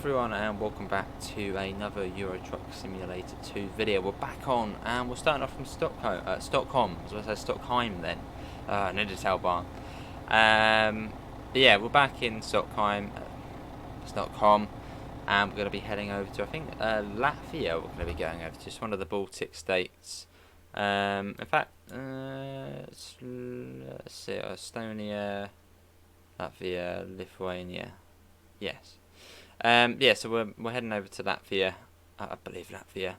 everyone, and welcome back to another Euro Truck Simulator 2 video. We're back on, and we're starting off from Stockholm. I was going to say Stockholm then. Niedertalbahn. Yeah, we're back in Stockholm, and we're going to be heading over to, I think, Latvia. We're going to be going over to just one of the Baltic states. In fact, let's see, Estonia, Latvia, Lithuania. Yes. Yeah, so we're heading over to Latvia, I believe Latvia,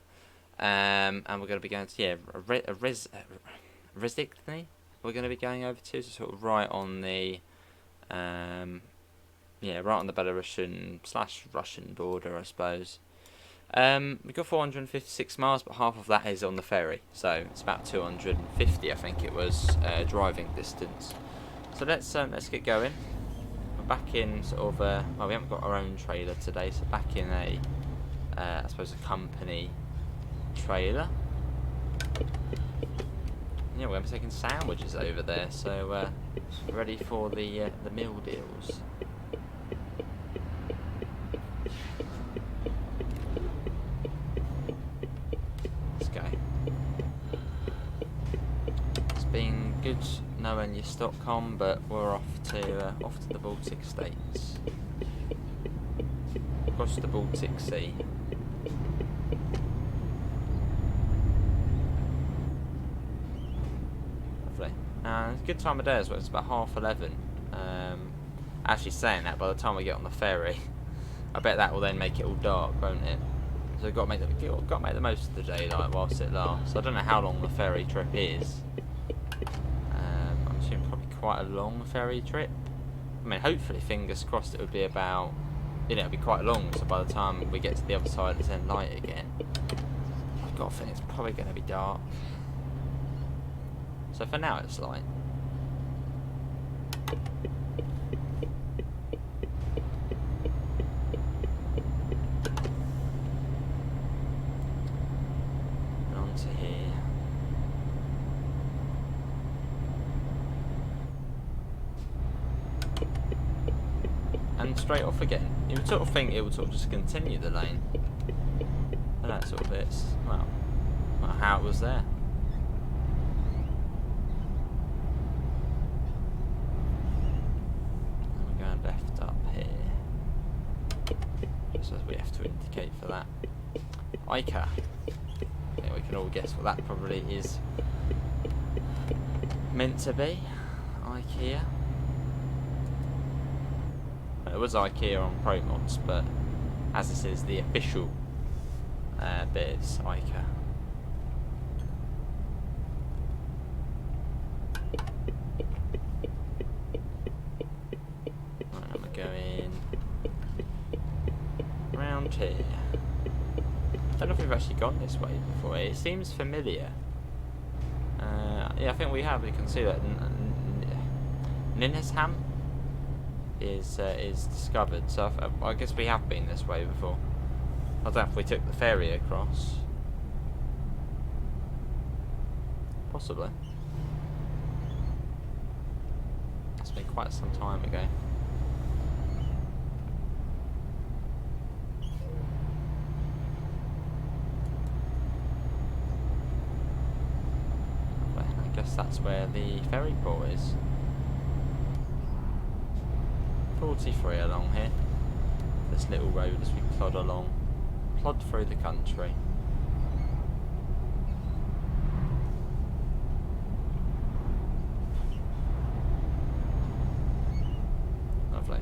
and we're going to be going to Rizik. We're going to be going over to, so sort of right on the, right on the Belarusian/Russian border, I suppose. We've got 456 miles, but half of that is on the ferry, so it's about 250, I think it was, driving distance. So let's get going. Back in sort of well, we haven't got our own trailer today, so back in a I suppose a company trailer. Yeah, we're going to be taking sandwiches over there, so ready for the meal deals. Let's go. It's been good knowing your Stockholm, but we're off to the Baltic states, across the Baltic Sea. Lovely. It's a good time of day as well. It's about 11:30. Actually, saying that, by the time we get on the ferry, I bet that will then make it all dark, won't it? So we've got to make the most of the daylight whilst it lasts. I don't know how long the ferry trip is. I'm assuming probably quite a long ferry trip. I mean, hopefully, fingers crossed, it would be about, it'd be quite long, so by the time we get to the other side, it's then light again. I've got a feeling it's probably going to be dark. So for now, it's light. And on to here. And straight off again. You would sort of think it would sort of just continue the lane. And that sort of bits. Well, how it was there. And we're going left up here. Just as we have to indicate for that. ICA. Yeah, we can all guess what that probably is meant to be. IKEA. It was IKEA on ProMods, but as this is the official bit, it's IKEA. Right, and we're going round here. I don't know if we've actually gone this way before. It seems familiar. Yeah, I think we have. You can see that Nynäshamn is discovered, so I guess we have been this way before. I don't know if we took the ferry across. Possibly. It's been quite some time ago. Well, I guess that's where the ferry port is. 43 along here. This little road as we plod along. Plod through the country. Lovely.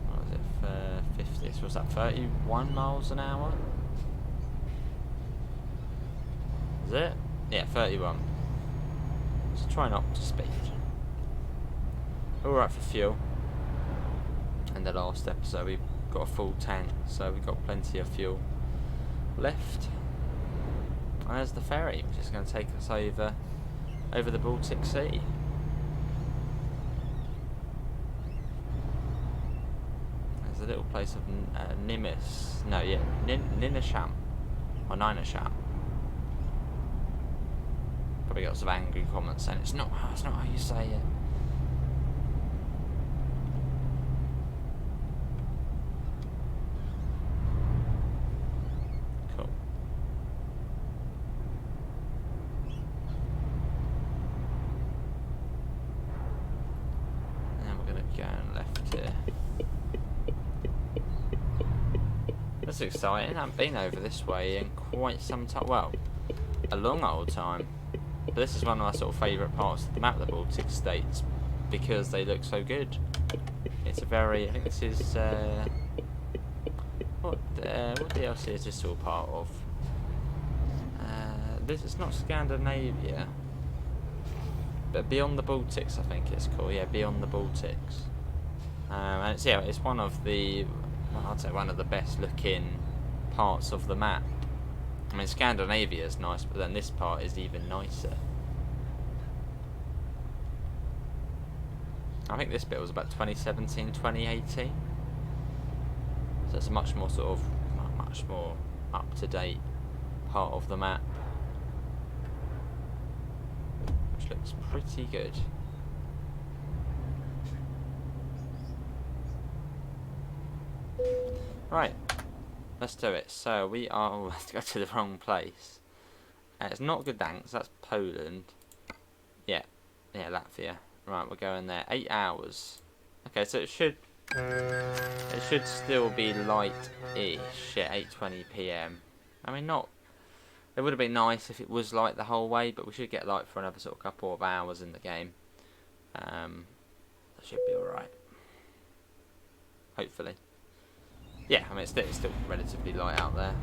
What was it? 50. So was that 31 miles an hour? Is it? Yeah, 31. So try not to speed. Alright for fuel. In the last episode we got a full tank, so we've got plenty of fuel left. And there's the ferry, which is going to take us over the Baltic Sea. There's a little place of Nynäshamn, or Nynäshamn. Probably got some angry comments saying it's not how you say it. Cool. And then we're gonna go and left here. That's exciting. I haven't been over this way in quite some time. Well, a long old time. But this is one of my sort of favourite parts of the map, the Baltic states, because they look so good. It's a very, I think this is, what DLC is this all part of? This is not Scandinavia, but Beyond the Baltics, I think it's called. Yeah, Beyond the Baltics. And it's, yeah, it's one of the, well, I'd say one of the best looking parts of the map. I mean, Scandinavia is nice, but then this part is even nicer. I think this bit was about 2017, 2018. So it's a much more sort of, much more up-to-date part of the map. Which looks pretty good. Right. Let's do it. So we are. Oh, let's go to the wrong place. It's not Gdansk. That's Poland. Yeah, Latvia. Right, we're going there. 8 hours. Okay, so it should still be light-ish at 8:20 p.m. I mean, not. It would have been nice if it was light the whole way, but we should get light for another sort of couple of hours in the game. That should be all right. Hopefully. Yeah, I mean, it's still relatively light out there.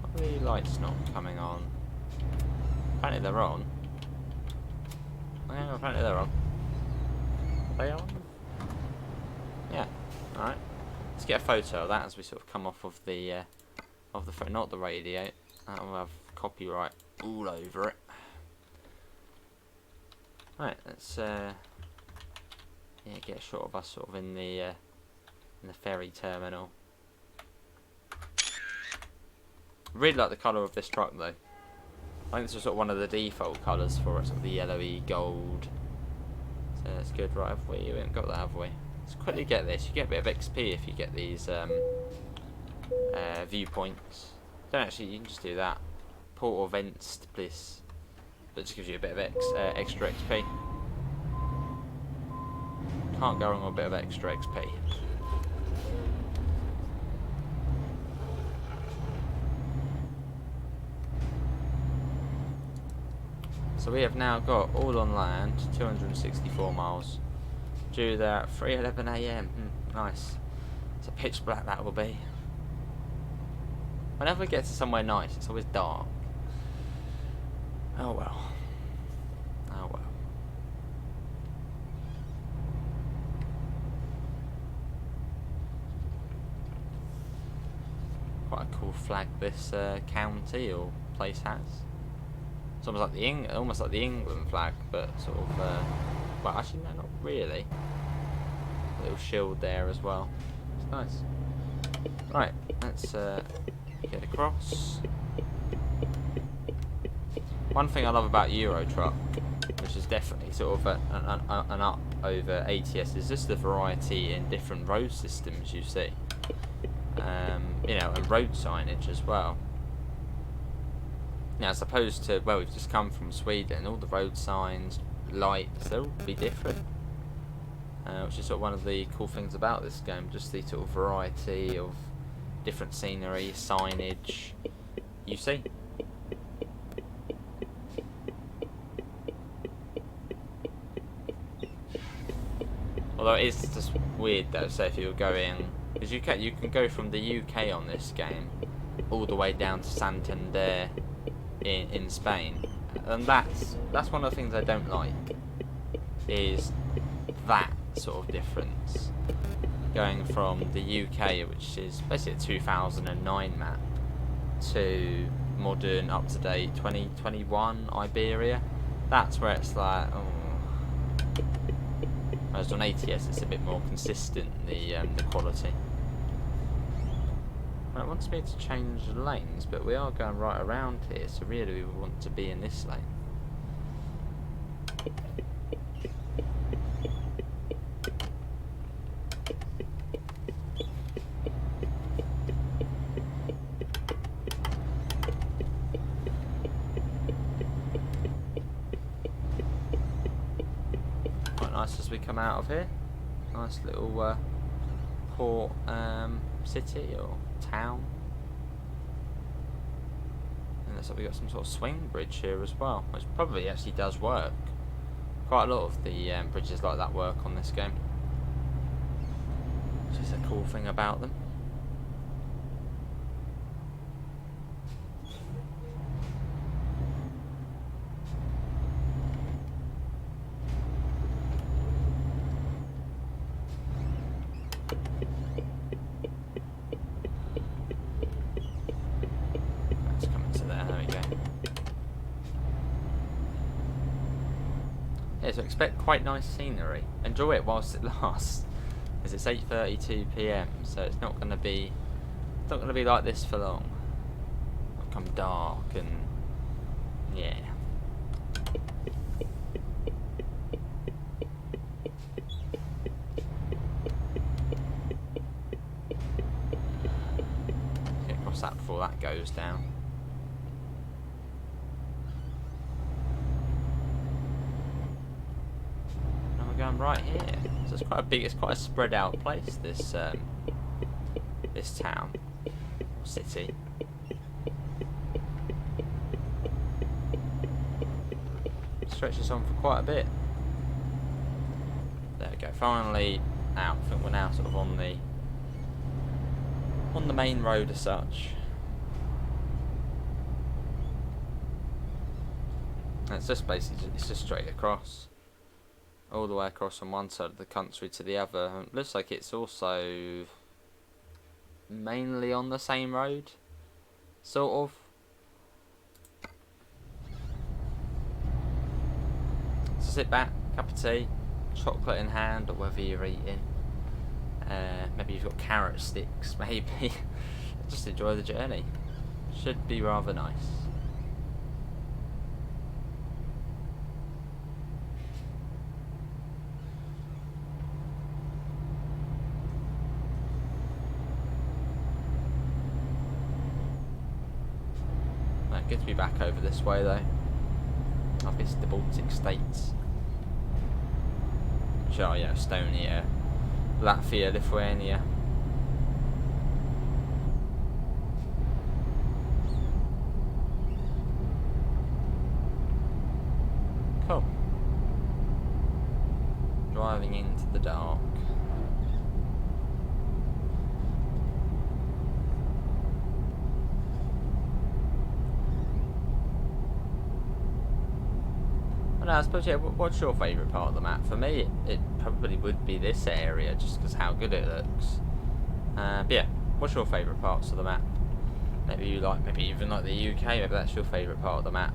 Why are the lights not coming on? Apparently they're on. Yeah, apparently they're on. Are they on? Yeah, alright. Let's get a photo of that as we sort of come off of the phone, not the radio. That will have copyright all over it. Right, let's yeah, get a shot of us sort of in the ferry terminal. Really like the colour of this truck though. I think this is sort of one of the default colours for it, sort of the yellowy gold. So that's good, right? We haven't got that, have we? Let's quickly get this. You get a bit of XP if you get these viewpoints. Don't actually, you can just do that. Port or vents, please. But it just gives you a bit of extra XP. Can't go wrong with a bit of extra XP. So we have now got all on land, 264 miles, due there at 3:11 AM. Nice. It's a pitch black that will be. Whenever we get to somewhere nice, it's always dark. Oh well. Oh well. Quite a cool flag this county or place has. It's almost like the England flag, but sort of. Well, actually, no, not really. A little shield there as well. It's nice. Right, let's get across. One thing I love about Euro Truck, which is definitely sort of an up over ATS, is just the variety in different road systems you see. You know, and road signage as well. Now, as opposed to where we've just come from, Sweden, all the road signs, lights, they'll all be different. Which is sort of one of the cool things about this game, just the sort of variety of different scenery, signage you see. Although it is just weird though, say if you were going, because you can go from the UK on this game all the way down to Santander in Spain, and that's one of the things I don't like, is that sort of difference, going from the UK, which is basically a 2009 map, to modern, up-to-date 2021 Iberia. That's where it's like, oh. Whereas on ATS it's a bit more consistent, the quality. Right, it wants me to change lanes, but we are going right around here, so really we want to be in this lane. nice as we come out of here. Nice little port city or town. And looks like we got some sort of swing bridge here as well, which probably actually does work. Quite a lot of the bridges like that work on this game, which is a cool thing about them. So expect quite nice scenery. Enjoy it whilst it lasts, as it's 8:32 p.m. So it's not going to be like this for long. It'll become dark and yeah. Get across that before that goes down. Going right here, so it's quite a big, it's quite a spread out place. This this town or city. Stretches on for quite a bit. There we go. Finally out. I think we're now sort of on the main road as such. And it's just basically straight across. All the way across from one side of the country to the other. It looks like it's also mainly on the same road, sort of. So sit back, cup of tea, chocolate in hand, or whatever you're eating. Maybe you've got carrot sticks, maybe. Just enjoy the journey. Should be rather nice. Good to be back over this way though. I've visited the Baltic states, which are, yeah, Estonia, Latvia, Lithuania. Cool. Driving into the dark. I suppose, yeah, what's your favourite part of the map? For me, it probably would be this area, just because how good it looks. But yeah, what's your favourite parts of the map? Maybe you like, maybe even like the UK, maybe that's your favourite part of the map.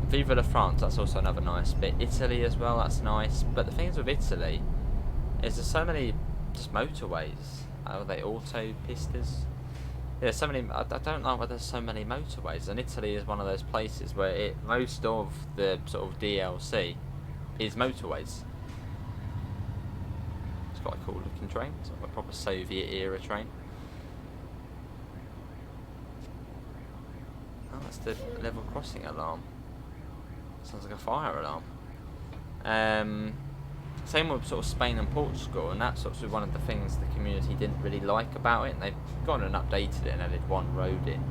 Viva la France, that's also another nice bit. Italy as well, that's nice. But the things with Italy is there's so many just motorways. Are they autopistas? Yeah, so many. I don't know why there's so many motorways, and Italy is one of those places where most of the sort of DLC is motorways. It's quite a cool looking train. It's like a proper Soviet era train. Oh, that's the level crossing alarm. Sounds like a fire alarm. Same with sort of Spain and Portugal, and that's sort of one of the things the community didn't really like about it. And they've gone and updated it and added one road in.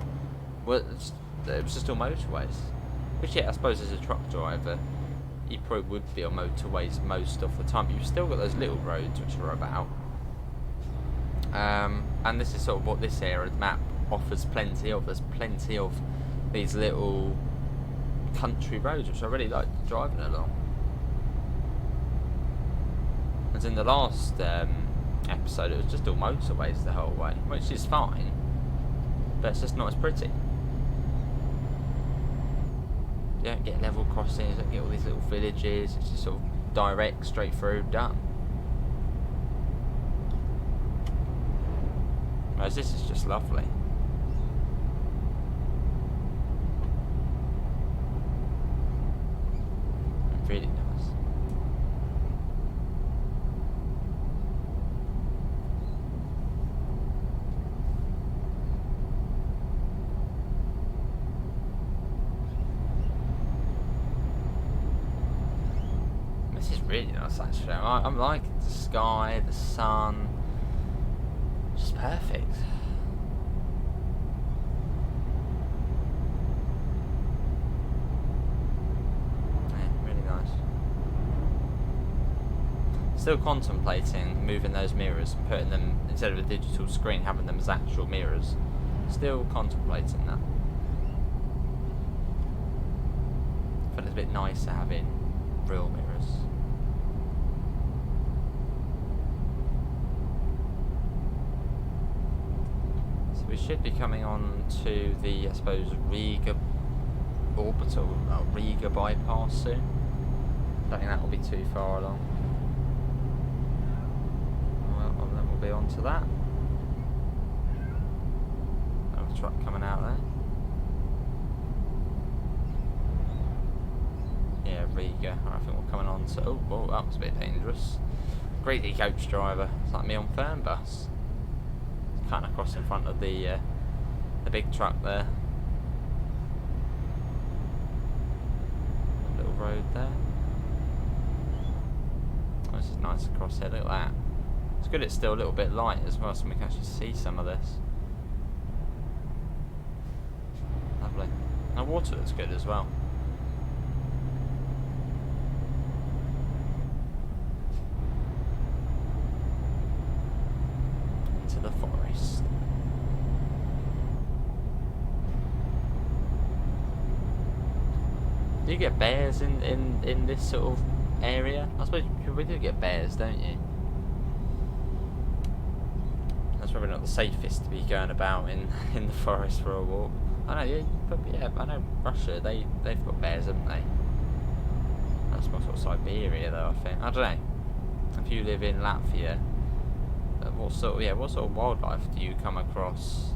Well, it was just all motorways. Which, yeah, I suppose as a truck driver, you probably would be on motorways most of the time. But you've still got those little roads which are about. And this is sort of what this area of the map offers plenty of. There's plenty of these little country roads which I really like driving along. As in the last episode, it was just all motorways the whole way, which is fine, but it's just not as pretty. You don't get level crossings, you don't get all these little villages, it's just sort of direct, straight through, done. Whereas this is just lovely. Really nice. really nice actually. I'm liking the sky, the sun. Just perfect. Yeah, really nice. Still contemplating moving those mirrors, putting them, instead of a digital screen, having them as actual mirrors. Still contemplating that. I feel it's a bit nicer having real mirrors. So we should be coming on to the, I suppose, Riga orbital, Riga bypass soon. I don't think that will be too far along. Well, then we'll be on to that. Another truck coming out there. Yeah, Riga. I think we're coming on to. Oh, whoa, that was a bit dangerous. Greedy coach driver. It's like me on Fernbus. It's cutting across in front of the big truck there. A little road there. Oh, this is nice across here. Look at that. It's good. It's still a little bit light as well, so we can actually see some of this. Lovely. The water looks good as well. The forest. Do you get bears in this sort of area? I suppose we do get bears, don't you? That's probably not the safest to be going about in the forest for a walk. I know, yeah, I know Russia, they've got bears, haven't they? That's more sort of Siberia though, I think. I don't know. If you live in Latvia, what sort of wildlife do you come across,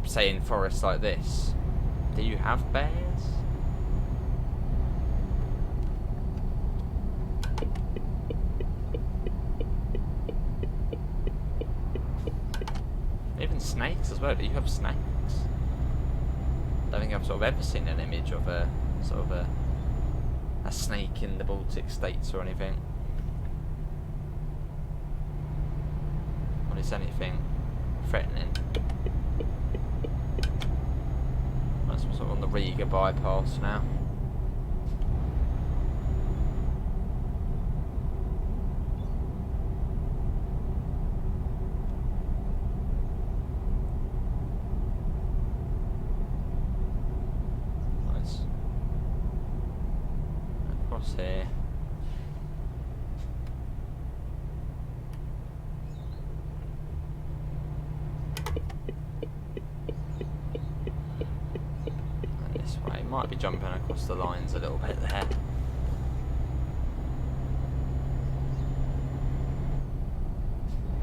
say in forests like this? Do you have bears? Even snakes as well. Do you have snakes? I don't think I've sort of ever seen an image of a sort of a snake in the Baltic states or anything. Is anything threatening? That's sort of on the Riga bypass now. Nice. Across here. Might be jumping across the lines a little bit there.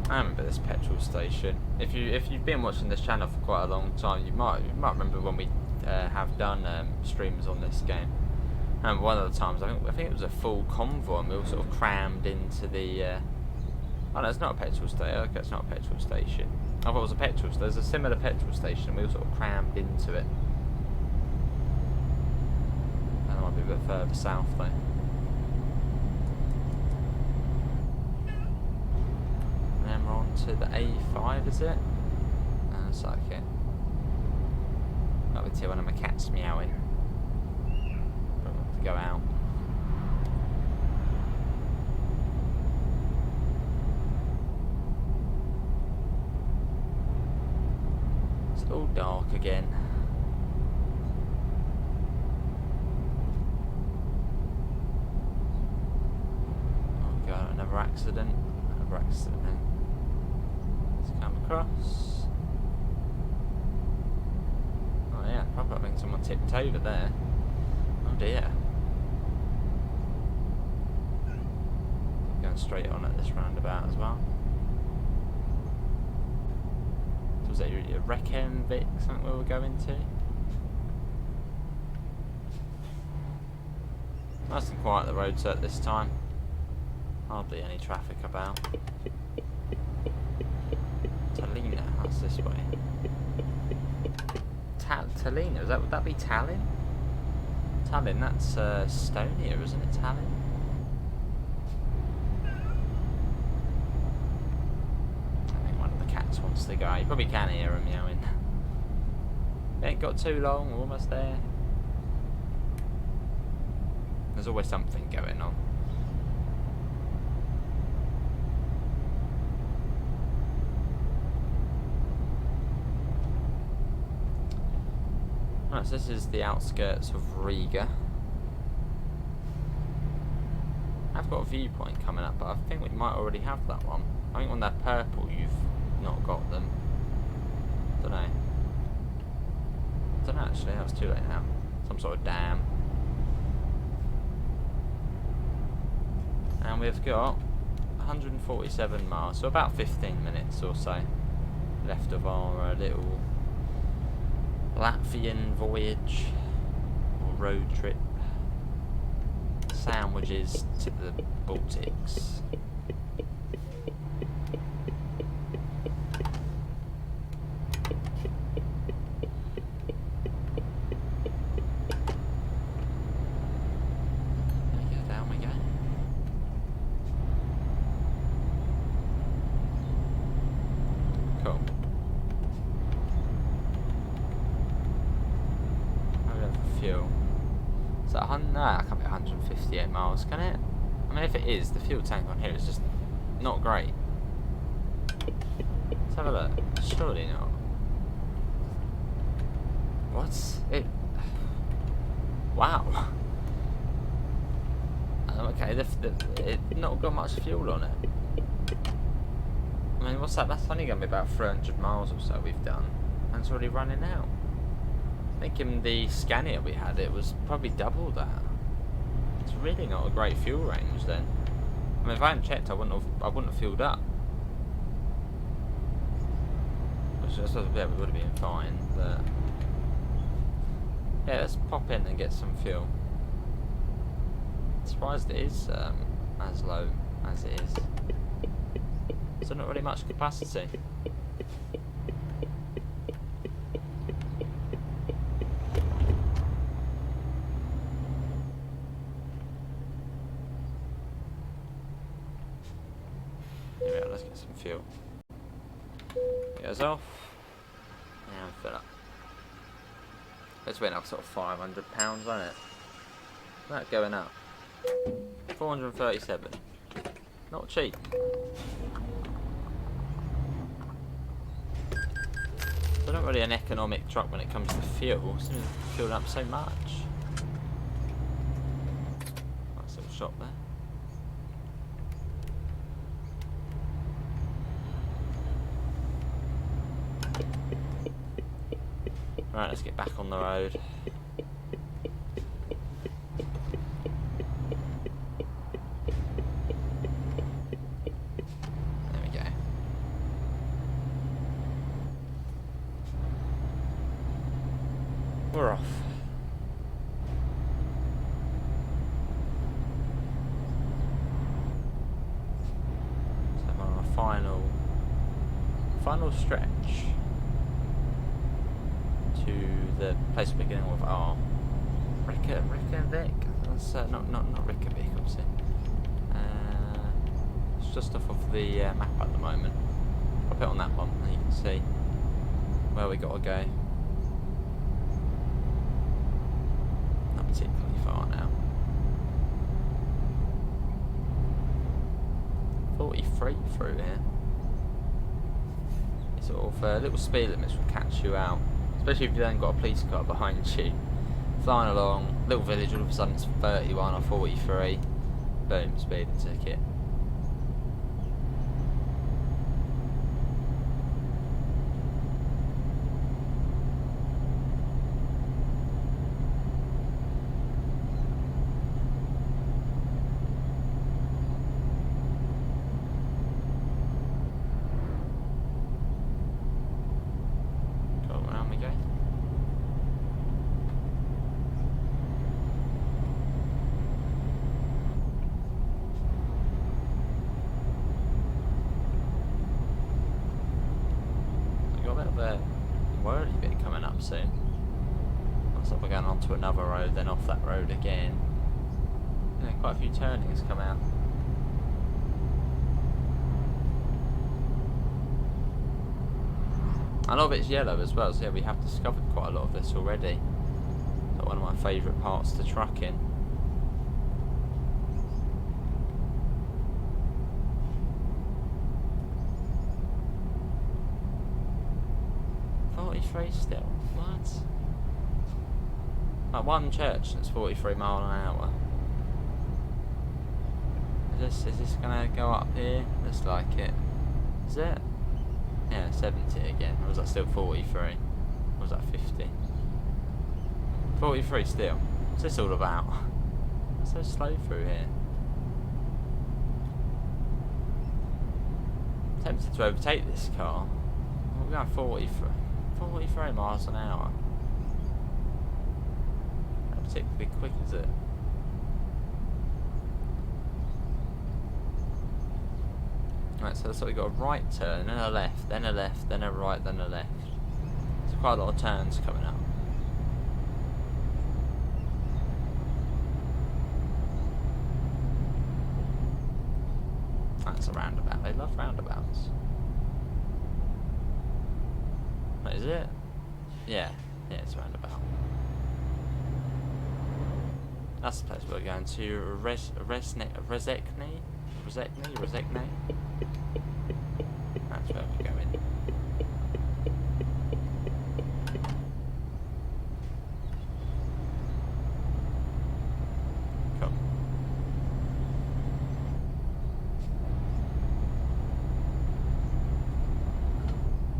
I remember this petrol station. If you've been watching this channel for quite a long time, you might remember when we have done streams on this game. And one of the times, I think it was a full convoy, and we all sort of crammed into the. Oh no, it's not a petrol station. Okay, it's not a petrol station. I thought it was a petrol. There's a similar petrol station, and we all sort of crammed into it. Might be a bit further south though. And then we're on to the A5, is it? That's like it. That'll be one of my cats meowing. But we'll have to go out. It's all dark again. Another accident. Let's come across. Oh yeah, probably I think someone tipped over there. Oh dear. Going straight on at this roundabout as well. So was that your Reykjavik, something we were going to? Nice and quiet the roads at this time. Hardly any traffic about. Talina, that's this way. Talina, would that be Tallinn? Tallinn, that's Estonia, isn't it? Tallinn? miles to go. You probably can hear them meowing. We ain't got too long, we're almost there. There's always something going on. Right, so this is the outskirts of Riga. I've got a viewpoint coming up, but I think we might already have that one. I think when they're purple, you've not got them. Don't know. Don't know actually. That was too late now. Some sort of dam. And we've got 147 miles, so about 15 minutes or so left of our little Latvian voyage or road trip. Sandwiches to the Baltics. Down we go. Cool. I'll go for fuel. Is that 100? No, that can't be 158 miles, can it? I mean, if it is, the fuel tank on here is just not great. Let's have a look. Surely not. What's it? Wow. Okay, it's not got much fuel on it. I mean, what's that? That's only going to be about 300 miles or so we've done. And it's already running out. I think in the Scania we had, it was probably double that. It's really not a great fuel range then. I mean, if I hadn't checked, I wouldn't have filled up. Which I suppose, yeah, we would have been fine, but yeah, let's pop in and get some fuel. Surprised it is as low as it is. So not really much capacity. Let's get some fuel. It goes off. And fill up. It's went up sort of £500, wasn't it? That going up. 437. Not cheap. So not really an economic truck when it comes to fuel. It seems to fill up so much. Nice little shop there. Right, let's get back on the road. There we go. We're off. So we're on a final stretch to the place we're beginning with R. Reykjavik? That's not Reykjavik, obviously. It's just off of the map at the moment. I'll put it on that one and you can see where we gotta go. Not particularly far now. 43 through here. Sort of little speed limits will catch you out. Especially if you then got a police car behind you. Flying along, little village, all of a sudden it's 31 or 43. Boom, speeding ticket. Whirly bit coming up soon. Looks like we're going onto another road, then off that road again. Yeah, quite a few turnings come out. A lot of it's yellow as well, so yeah, we have discovered quite a lot of this already. Like one of my favourite parts to truck in. Still, what? Like one church that's 43 mile an hour. Is this gonna go up here? Looks like it. Is it? Yeah, 70 again. Or was that still 43? Or was that 50? 43 still. What's this all about? It's so slow through here. I'm tempted to overtake this car. We're going 43 miles an hour. Not particularly quick, is it? Right, so that's what we got: a right turn, then a left, then a left, then a right, then a left. There's quite a lot of turns coming up. That's a roundabout. They love roundabouts. What is it? Yeah, it's a roundabout. That's the place we're going to. Rezekne. That's where we're going. Cool.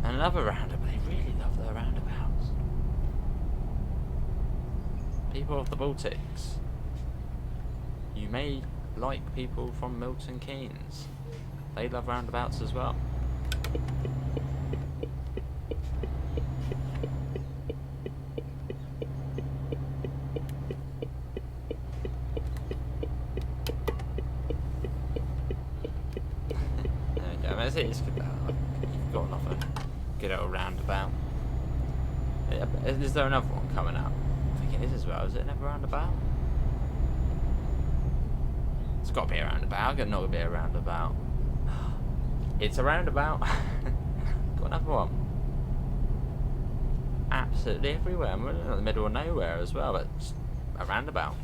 Another roundabout. They really love their roundabouts. People of the Baltics. You may like people from Milton Keynes. They love roundabouts as well. There we go. It's good. You've got another good old roundabout. Is there another one coming up? I think it is as well. Is it another roundabout? It's got to be a roundabout. It's not going to be a roundabout. It's a roundabout. Got another one. Absolutely everywhere. We're in the middle of nowhere as well, but it's a roundabout.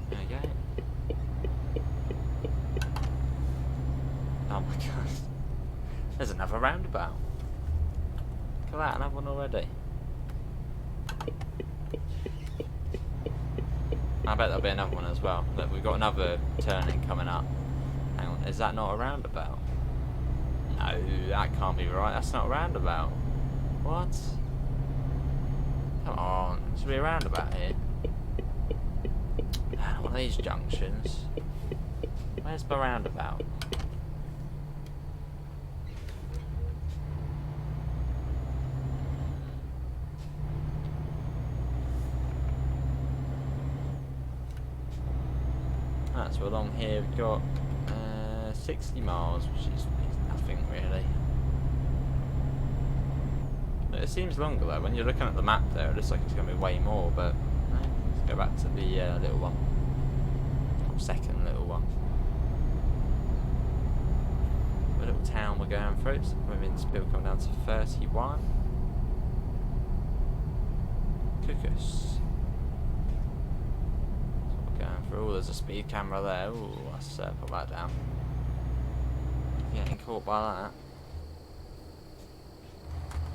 There we go. Oh my god. There's another roundabout. Look at that, another one already. I bet there'll be another one as well. Look, we've got another turning coming up. Hang on, is that not a roundabout? No, that can't be right. That's not a roundabout. What? Come on, there should be a roundabout here. One of these junctions. Where's my roundabout? So along here we've got 60 miles, which is nothing really. But it seems longer though. When you're looking at the map there, it looks like it's going to be way more, but no, let's go back to the little one. Second little one. The little town we're going through. So moving speed coming down to 31. Cucus. Oh, there's a speed camera there. Ooh, let's put that down. Getting caught by that.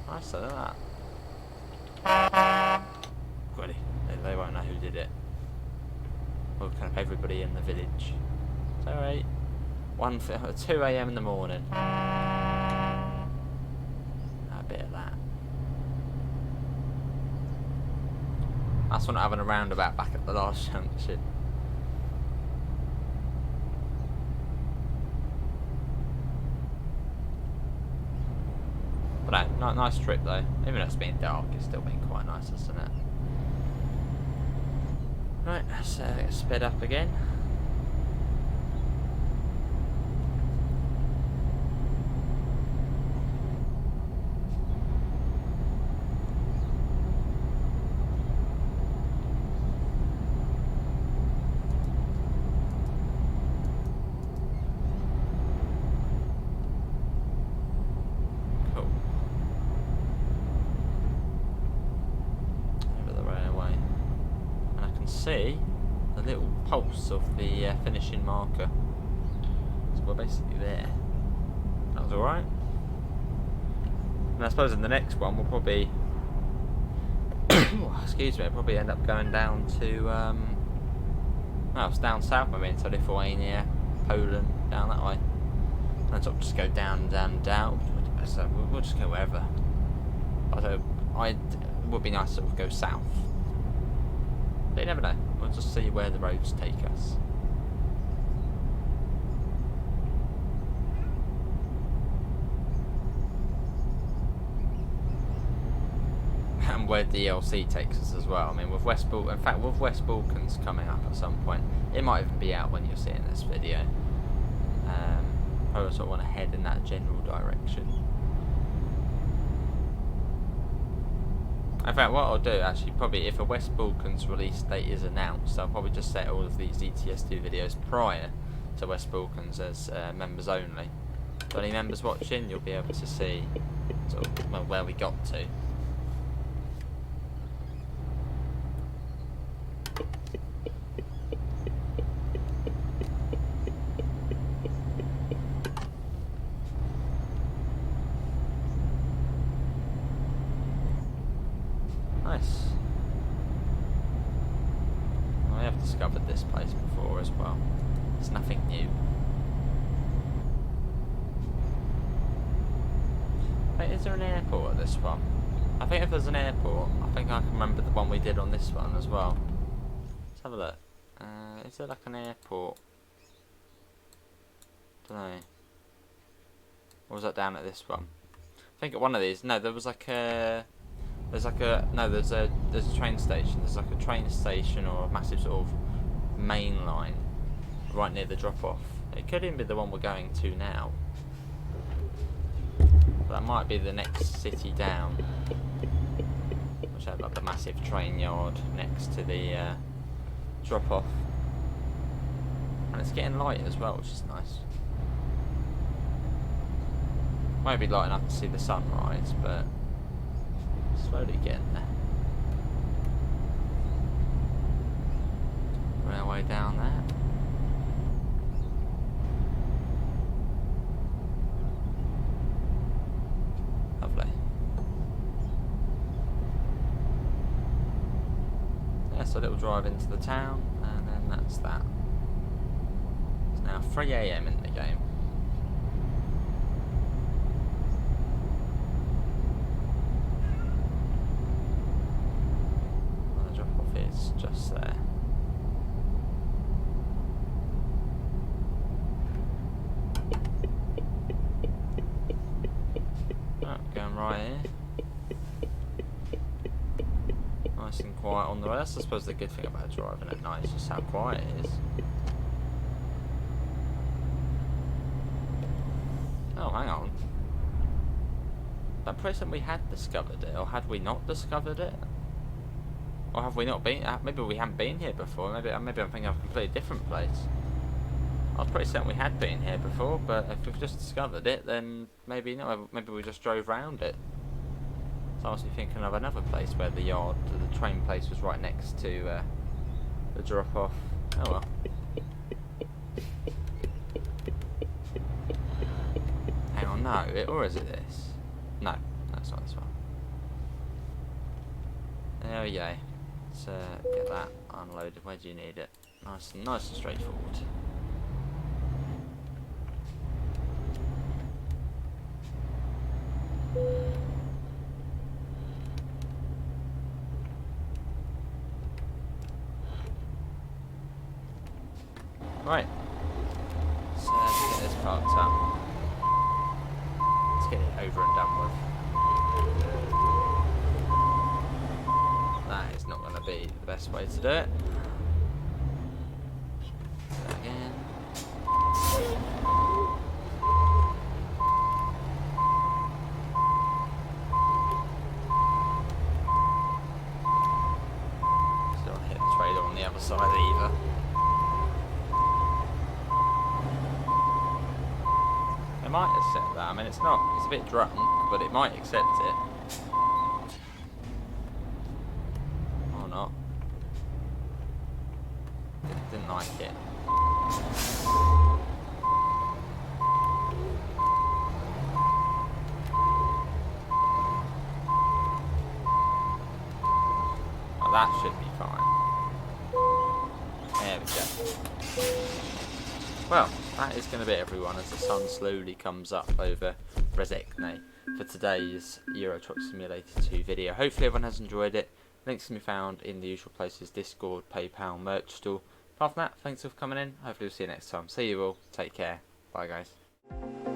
Nice, look at that. Goody. They won't know who did it. Well, kind of everybody in the village. It's alright. 2 AM in the morning. A bit of that. That's not having a roundabout back at the last junction. But no, nice trip though. Even though it's been dark, it's still been quite nice, hasn't it? Right, let's sped up again. see the little pulse of the finishing marker. So we're basically there. That was alright. And I suppose in the next one we'll probably excuse me, I'll probably end up going down to well, it's down south, maybe into Lithuania, Poland, down that way. And sort of just go down and down and down. So we'll just go wherever. Although it would be nice to sort of go south. But you never know. We'll just see where the roads take us. And where DLC takes us as well. I mean, with West Balkans coming up at some point, it might even be out when you're seeing this video. I sort of want to head in that general direction. In fact, what I'll do, actually, probably if a West Balkans release date is announced, I'll probably just set all of these ETS2 videos prior to West Balkans as members only. So any members watching, you'll be able to see sort of, well, where we got to. Nice. I have discovered this place before as well. It's nothing new. Wait, is there an airport at this one? I think if there's an airport, I think I can remember the one we did on this one as well. Let's have a look. Is there like an airport? Don't know. Or was that down at this one? I think at one of these. No, there was like a. There's a train station. There's like a train station or a massive sort of main line right near the drop off. It could even be the one we're going to now. But that might be the next city down. Which has like a massive train yard next to the drop off. And it's getting light as well, which is nice. Won't be light enough to see the sunrise, but slowly getting there. Railway down there. Lovely. Yeah, so a little drive into the town, and then that's that. It's now 3 AM in the game. Just there. Oh, going right here. Nice and quiet on the road. That's I suppose the good thing about driving at night is just how quiet it is. Oh, hang on. That person, we had discovered it, or had we not discovered it? Or have we not been? Maybe we haven't been here before. Maybe I'm thinking of a completely different place. I was pretty certain we had been here before, but if we've just discovered it, then maybe not. Maybe we just drove round it. So I must be thinking of another place where the yard, the train place, was right next to the drop off. Oh well. Hang on, no, or is it this? No, that's not this one. There we go. Let's get that unloaded. Where do you need it? Nice and straightforward. Right. Let's get this parked up. Let's get it over and done with. That is not going to be the best way to do it. Do that again. Still hit the trailer on the other side either. It might accept that. I mean, it's a bit drunk, but it might accept it. That should be fine. There we go. Well, that is going to be it, everyone, as the sun slowly comes up over Rezekne for today's Euro Truck Simulator 2 video. Hopefully everyone has enjoyed it. Links can be found in the usual places: Discord, PayPal, merch store. Apart from that, thanks for coming in. Hopefully we'll see you next time. See you all. Take care. Bye, guys.